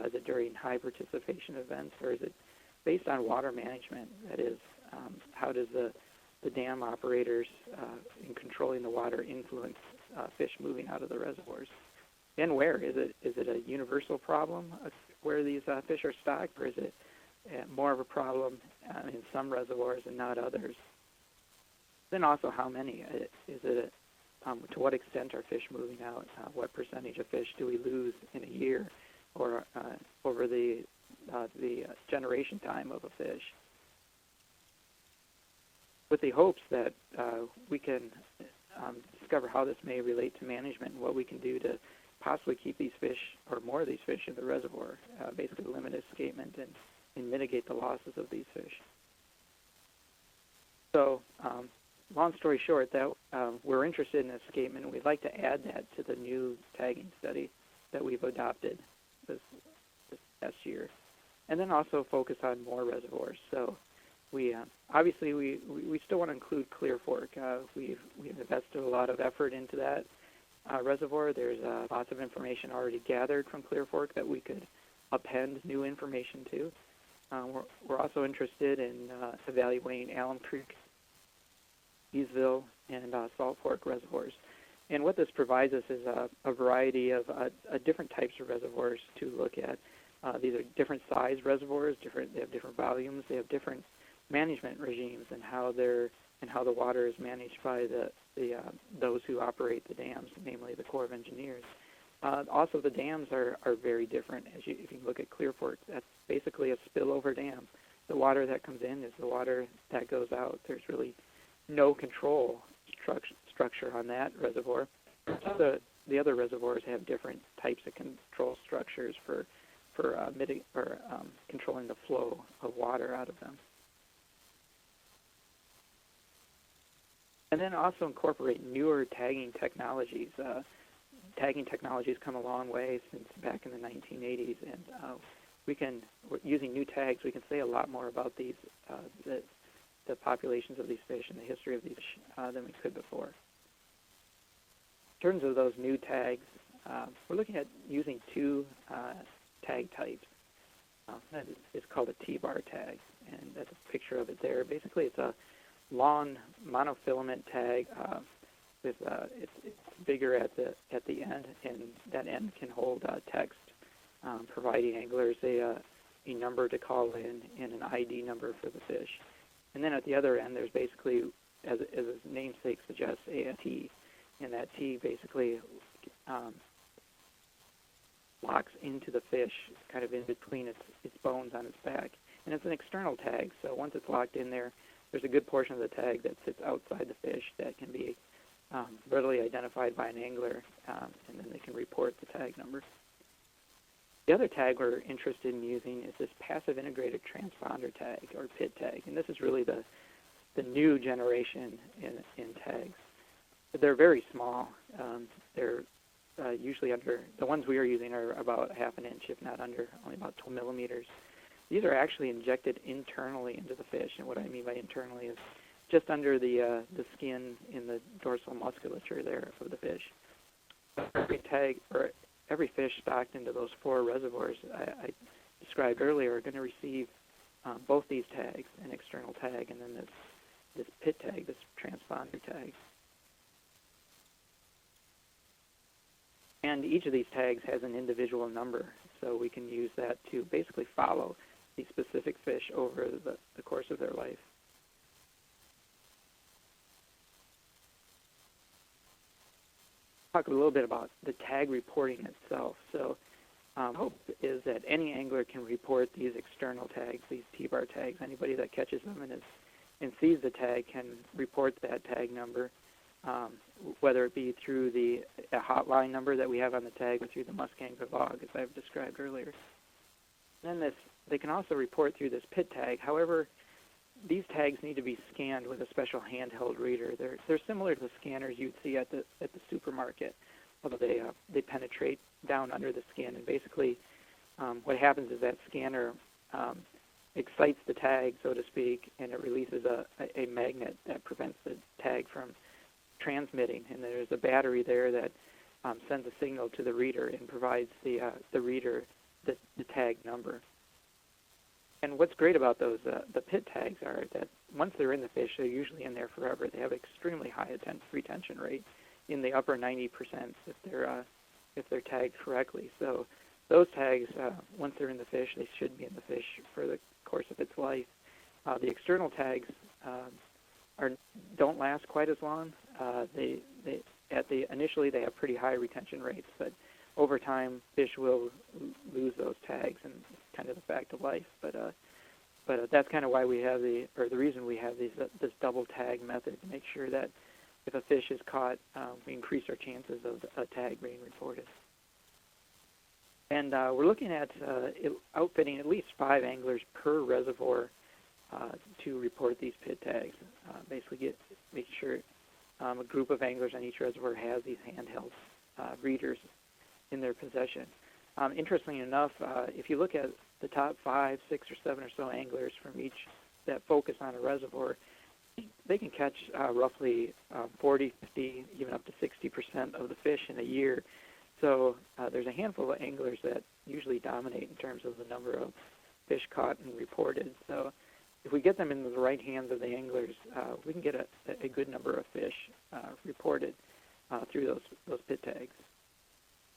Is it during high participation events? Or is it based on water management? That is, how does the dam operators in controlling the water influence fish moving out of the reservoirs? And where? Is it a universal problem where these fish are stocked, or is it more of a problem in some reservoirs and not others? Then also how many, is it, to what extent are fish moving out? What percentage of fish do we lose in a year or over the generation time of a fish? With the hopes that we can discover how this may relate to management and what we can do to possibly keep these fish or more of these fish in the reservoir, basically limit escapement and mitigate the losses of these fish. So, long story short, that we're interested in escapement, and we'd like to add that to the new tagging study that we've adopted this past year, and then also focus on more reservoirs. So, we obviously we still want to include Clear Fork. We've invested a lot of effort into that reservoir. There's lots of information already gathered from Clear Fork that we could append new information to. We're also interested in evaluating Alum Creek, Eastville, and Salt Fork reservoirs. And what this provides us is a variety of different types of reservoirs to look at. These are different size reservoirs. They have different volumes. They have different management regimes and how the water is managed by those who operate the dams, namely the Corps of Engineers. Also, the dams are very different. If you look at Clear Fork, that's basically a spillover dam. The water that comes in is the water that goes out. There's really no control structure on that reservoir. The other reservoirs have different types of control structures for controlling the flow of water out of them. And then also incorporate newer tagging technologies. Tagging technologies come a long way since back in the 1980s, and using new tags, we can say a lot more about these, the populations of these fish and the history of these fish than we could before. In terms of those new tags, we're looking at using two tag types. That is called a T-bar tag, and that's a picture of it there. Basically, it's a long monofilament tag with it's bigger at the end, and that end can hold text, providing anglers a number to call in and an ID number for the fish. And then at the other end, there's basically, as its namesake suggests, a T, and that T basically locks into the fish, kind of in between its bones on its back. And it's an external tag, so once it's locked in there, there's a good portion of the tag that sits outside the fish that can be readily identified by an angler, and then they can report the tag number. The other tag we're interested in using is this passive integrated transponder tag, or PIT tag, and this is really the new generation in tags. They're very small. They're usually under, the ones we are using are about half an inch, if not under, only about 12 millimeters. These are actually injected internally into the fish, and what I mean by internally is just under the skin in the dorsal musculature there of the fish. Every tag, or every fish stocked into those 4 reservoirs I described earlier, are going to receive both these tags, an external tag and then this PIT tag, this transponder tag. And each of these tags has an individual number, so we can use that to basically follow these specific fish over the course of their life. Talk a little bit about the tag reporting itself. So hope is that any angler can report these external tags, these T-bar tags. Anybody that catches them and sees the tag can report that tag number, whether it be through a hotline number that we have on the tag or through the Muskellunge log, as I've described earlier. Then they can also report through this PIT tag. However, these tags need to be scanned with a special handheld reader. They're similar to the scanners you'd see at the supermarket, although they penetrate down under the skin. And basically, what happens is that scanner excites the tag, so to speak, and it releases a magnet that prevents the tag from transmitting. And there's a battery there that sends a signal to the reader and provides the reader the tag number. And what's great about those, the PIT tags, are that once they're in the fish, they're usually in there forever. They have extremely high retention rate, in the upper 90% if they're tagged correctly. So those tags, once they're in the fish, they should be in the fish for the course of its life. The external tags don't last quite as long. Initially they have pretty high retention rates, but over time fish will lose those tags, and it's kind of the fact of life. But that's kind of why we have the reason we have this double tag method, to make sure that if a fish is caught, we increase our chances of a tag being reported. And we're looking at outfitting at least 5 anglers per reservoir to report these pit tags. Basically, making sure a group of anglers on each reservoir has these handheld readers in their possession. Interestingly enough, if you look at the top 5, 6, or 7 or so anglers from each that focus on a reservoir, they can catch roughly 40, 50, even up to 60% of the fish in a year. So there's a handful of anglers that usually dominate in terms of the number of fish caught and reported. So if we get them into the right hands of the anglers, we can get a good number of fish reported through those pit tags.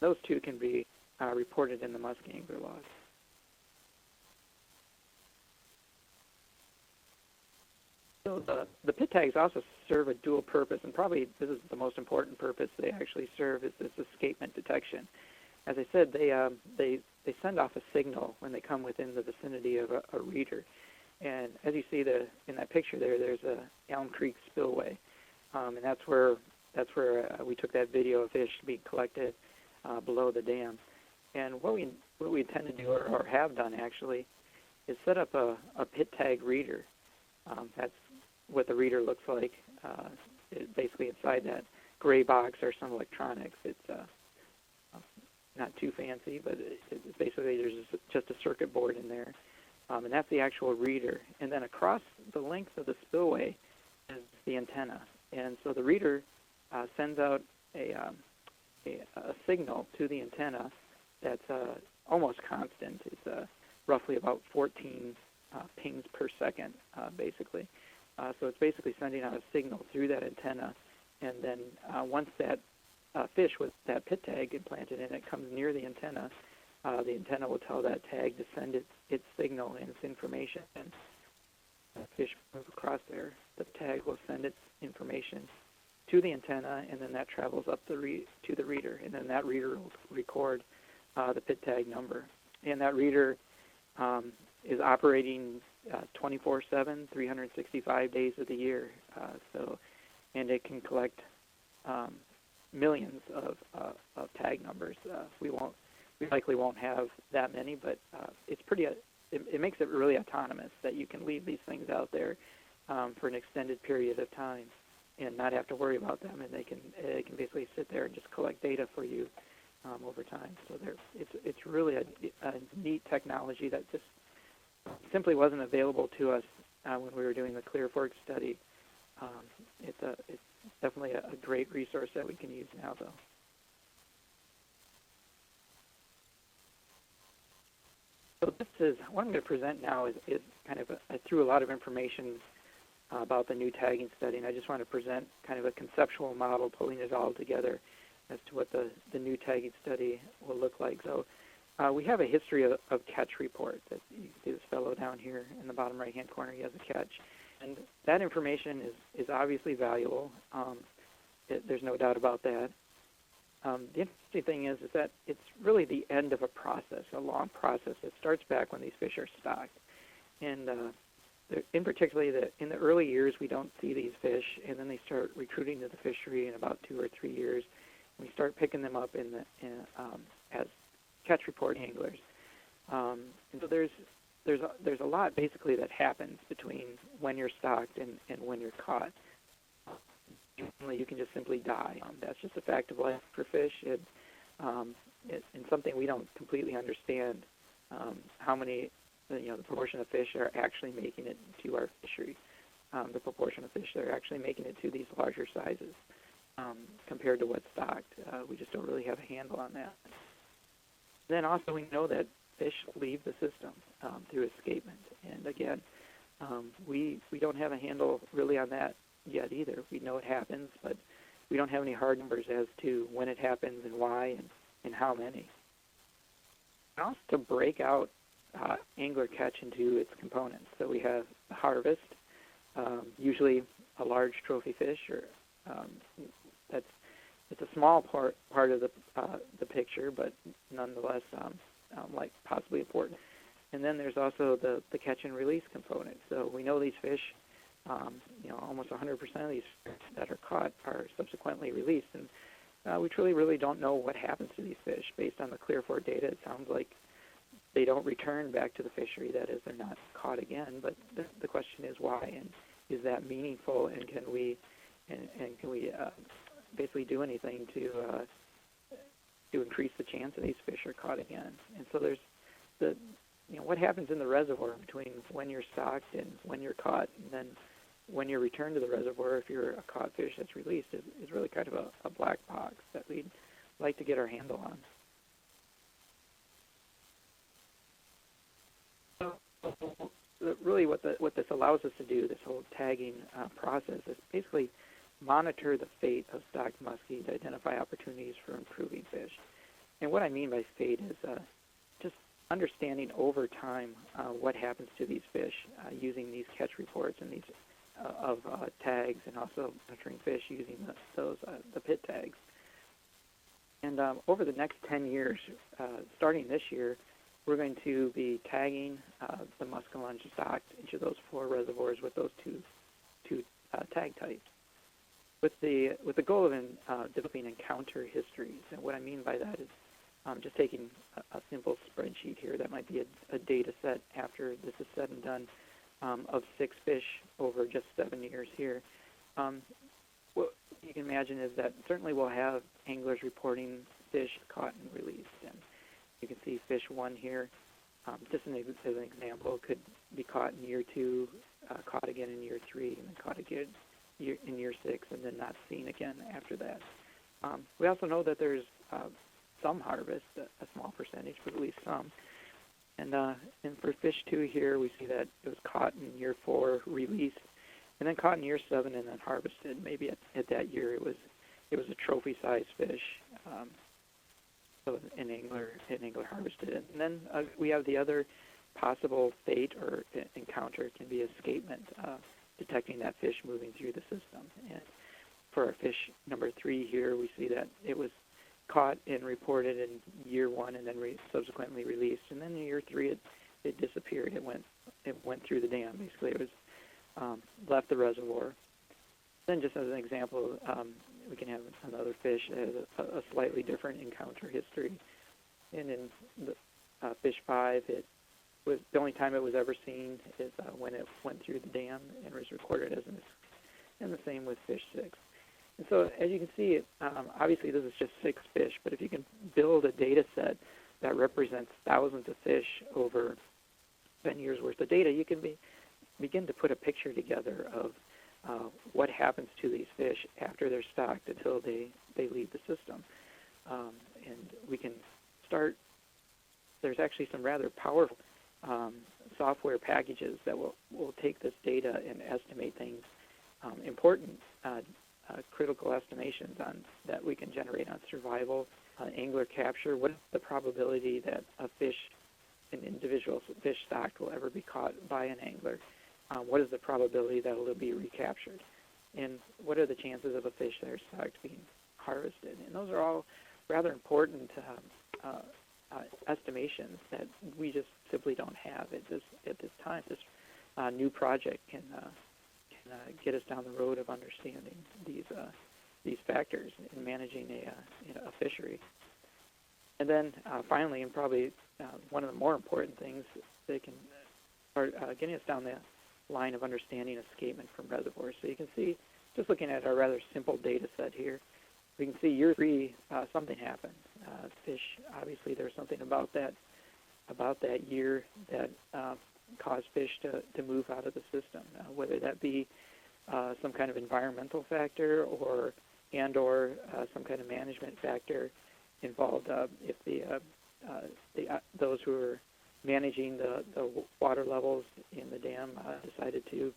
Those two can be reported in the musky angler log. So the pit tags also serve a dual purpose, and probably this is the most important purpose they actually serve, is this escapement detection. As I said, they send off a signal when they come within the vicinity of a reader. And as you see in that picture there's a Elm Creek spillway, and that's where we took that video of fish being collected below the dam. And what we intend to do, or have done actually, is set up a pit tag reader. That's what the reader looks like. Basically inside that gray box are some electronics. It's not too fancy, but basically there's just a circuit board in there, and that's the actual reader. And then across the length of the spillway is the antenna. And so the reader sends out a signal to the antenna that's almost constant. It's roughly about 14 pings per second, basically. So it's basically sending out a signal through that antenna, and then once that fish with that pit tag implanted in it comes near the antenna will tell that tag to send its signal and its information. And the fish moves across there, the tag will send its information to the antenna, and then that travels up to the reader, and then that reader will record the pit tag number. And that reader is operating 24/7, 365 days of the year. And it can collect millions of tag numbers. We likely won't have that many, but it's pretty. It makes it really autonomous that you can leave these things out there for an extended period of time and not have to worry about them, and they can basically sit there and just collect data for you over time. So it's really a neat technology that just simply wasn't available to us when we were doing the Clear Fork study. It's definitely a great resource that we can use now, though. So what I'm going to present now is kind of I threw a lot of information about the new tagging study, and I just want to present kind of a conceptual model, pulling it all together as to what the new tagging study will look like. So we have a history of catch reports. You see this fellow down here in the bottom right-hand corner, he has a catch. And that information is obviously valuable. There's no doubt about that. The interesting thing is that it's really the end of a process, a long process. It starts back when these fish are stocked. And in particular, in the early years, we don't see these fish, and then they start recruiting to the fishery in about 2 or 3 years. We start picking them up as catch report anglers. And so there's a lot basically that happens between when you're stocked and when you're caught. You can just simply die. That's just a fact of life for fish. It's something we don't completely understand how many, the proportion of fish are actually making it to our fishery, the proportion of fish that are actually making it to these larger sizes compared to what's stocked. We just don't really have a handle on that. Then also we know that fish leave the system through escapement. And again, we don't have a handle really on that yet either. We know it happens, but we don't have any hard numbers as to when it happens and why and how many. And also to break out angler catch into its components. So we have the harvest, usually a large trophy fish, or it's a small part of the picture, but nonetheless like possibly important. And then there's also the catch and release component. So we know these fish, almost 100% of these fish that are caught are subsequently released, and we truly really don't know what happens to these fish. Based on the Clear Fort data, it sounds like they don't return back to the fishery. That is, they're not caught again. But the question is why, and is that meaningful, and can we basically do anything to increase the chance that these fish are caught again? And so there's what happens in the reservoir between when you're stocked and when you're caught, and then when you're returned to the reservoir, if you're a caught fish that's released, is really kind of a black box that we'd like to get our handle on. So really what this allows us to do, this whole tagging process, is basically monitor the fate of stocked muskie to identify opportunities for improving fish. And what I mean by fate is just understanding over time what happens to these fish using these catch reports and these of tags, and also monitoring fish using the pit tags. And over the next 10 years, starting this year, we're going to be tagging the Muskellunge stocked each of those 4 reservoirs with those two tag types, with the goal of developing encounter histories. And what I mean by that is just taking a simple spreadsheet here that might be a data set after this is said and done of 6 fish over just 7 years here. What you can imagine is that certainly we'll have anglers reporting fish caught and released. And you can see fish 1 here, just as an example, could be caught in year 2, caught again in year 3, and then caught again in year 6, and then not seen again after that. We also know that there's some harvest, a small percentage, but at least some. And for fish 2 here, we see that it was caught in year 4, released, and then caught in year 7, and then harvested. Maybe at that year it was a trophy-sized fish. So an angler harvested it. And then we have the other possible fate or encounter. It can be escapement, detecting that fish moving through the system. And for our fish number 3 here, we see that it was caught and reported in year 1, and then subsequently released. And then in year 3, it disappeared. It went through the dam. Basically, it was left the reservoir. Then, just as an example, we can have another fish that has a slightly different encounter history. And in the fish 5, it was the only time it was ever seen is when it went through the dam and was recorded as and the same with fish 6. And so, as you can see, obviously this is just 6 fish, but if you can build a data set that represents thousands of fish over 10 years worth of data, you can begin to put a picture together of what happens to these fish after they're stocked until they leave the system. And we can start, there's actually some rather powerful software packages that will take this data and estimate things, important critical estimations that we can generate on survival, angler capture. What is the probability that an individual fish stocked will ever be caught by an angler? What is the probability that it will be recaptured? And what are the chances of a fish that are stocked being harvested? And those are all rather important estimations that we just simply don't have at this time. This new project can get us down the road of understanding these factors in managing a fishery. And then finally, and probably one of the more important things, they can start getting us down the line of understanding escapement from reservoirs. So you can see, just looking at our rather simple data set here, we can see year 3 something happened. Fish, obviously there's something about that year that caused fish to move out of the system, whether that be some kind of environmental factor or some kind of management factor involved. If those who are managing the water levels in the dam decided to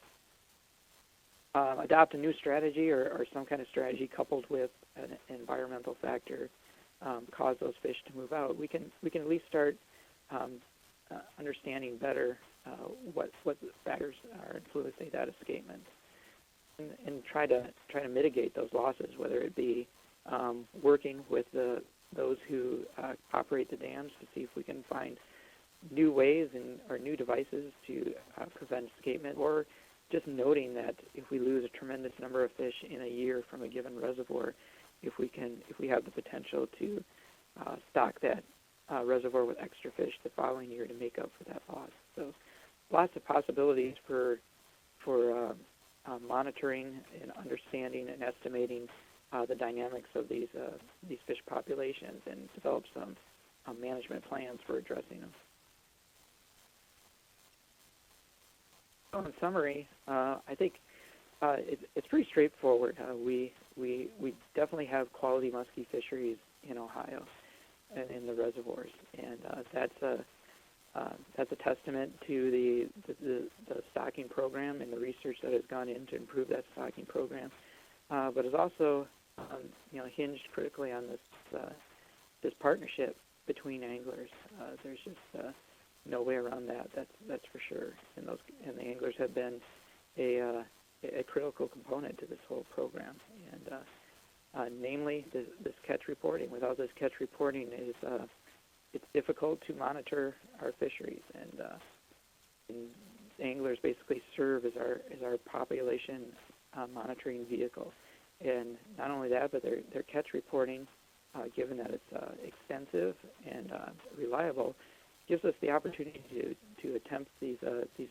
adopt a new strategy or some kind of strategy coupled with an environmental factor cause those fish to move out, we can at least start understanding better what factors are influencing that escapement, and try to mitigate those losses, whether it be working with those who operate the dams to see if we can find new ways or new devices to prevent escapement, or just noting that if we lose a tremendous number of fish in a year from a given reservoir, if we have the potential to stock that reservoir with extra fish the following year to make up for that loss. So lots of possibilities for monitoring and understanding and estimating the dynamics of these fish populations, and develop some management plans for addressing them. So in summary, I think it's pretty straightforward. We definitely have quality muskie fisheries in Ohio and in the reservoirs, and that's a testament to the stocking program and the research that has gone in to improve that stocking program. But it's also hinged critically on this partnership between anglers. There's just no way around that. That's for sure. And the anglers have been a critical component to this whole program. And namely, this catch reporting. Without this catch reporting, it's difficult to monitor our fisheries. And anglers basically serve as our population monitoring vehicle. And not only that, but their catch reporting, given that it's extensive and reliable, gives us the opportunity to attempt these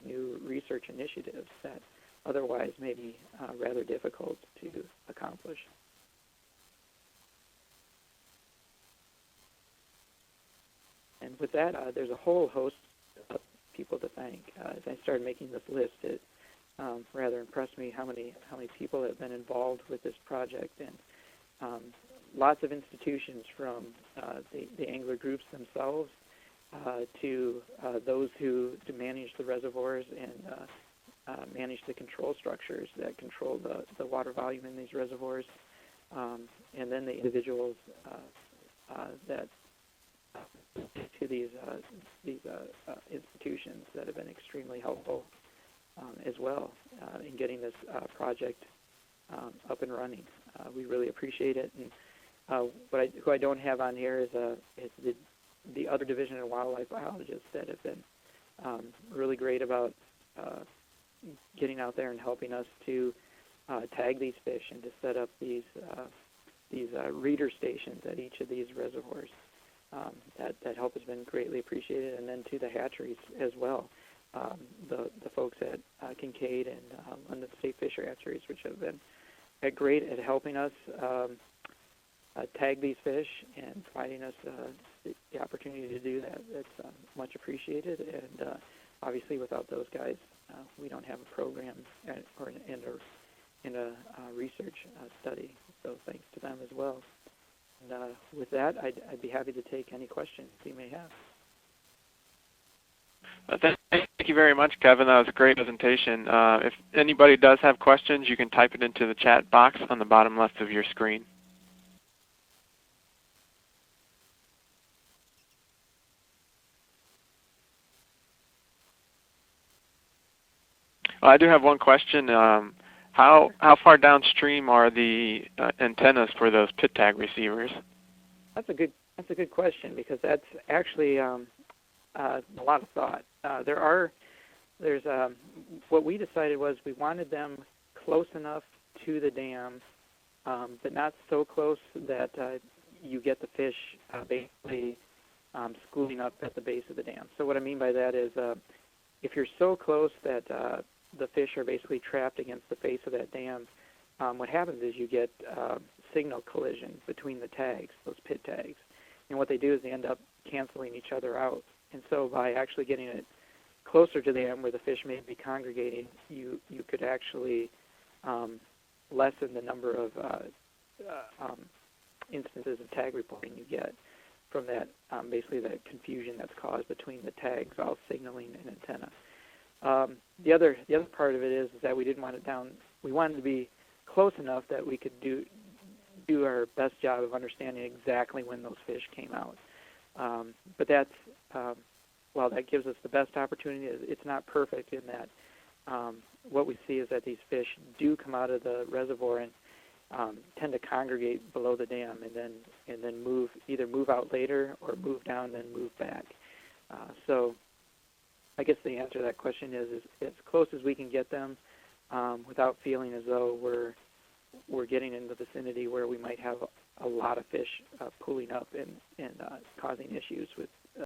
new research initiatives that otherwise may be rather difficult to accomplish. And with that, there's a whole host of people to thank. As I started making this list, it rather impressed me how many people have been involved with this project, and lots of institutions, from the angler groups themselves to those who manage the reservoirs and manage the control structures that control the water volume in these reservoirs, and then the individuals that to these institutions that have been extremely helpful as well in getting this project up and running. We really appreciate it. And who I don't have on here is the other division of wildlife biologists that have been really great about getting out there and helping us to tag these fish and to set up these reader stations at each of these reservoirs. That help has been greatly appreciated, and then to the hatcheries as well. The folks at Kincaid and London State Fisher Hatcheries, which have been great at helping us tag these fish and providing us the opportunity to do that. That's much appreciated, and obviously without those guys, we don't have a program or a research study. So thanks to them as well. And with that, I'd be happy to take any questions you may have. Thank you very much, Kevin. That was a great presentation. If anybody does have questions, you can type it into the chat box on the bottom left of your screen. Well, I do have one question. How far downstream are the antennas for those pit tag receivers? That's a good question, because that's actually a lot of thought. There's what we decided was we wanted them close enough to the dam, but not so close that you get the fish basically schooling up at the base of the dam. So what I mean by that is if you're so close that the fish are basically trapped against the face of that dam, what happens is you get signal collision between the tags, those pit tags. And what they do is they end up canceling each other out. And so by actually getting it closer to the dam where the fish may be congregating, you could actually lessen the number of instances of tag reporting you get from that, basically that confusion that's caused between the tags all signaling an antenna. The other part of it is that we didn't want it down. We wanted to be close enough that we could do our best job of understanding exactly when those fish came out. But that's while that gives us the best opportunity, it's not perfect in that what we see is that these fish do come out of the reservoir and tend to congregate below the dam, and then either move out later or move down, then move back. So I guess the answer to that question is as close as we can get them without feeling as though we're getting in the vicinity where we might have a lot of fish pooling up and causing issues with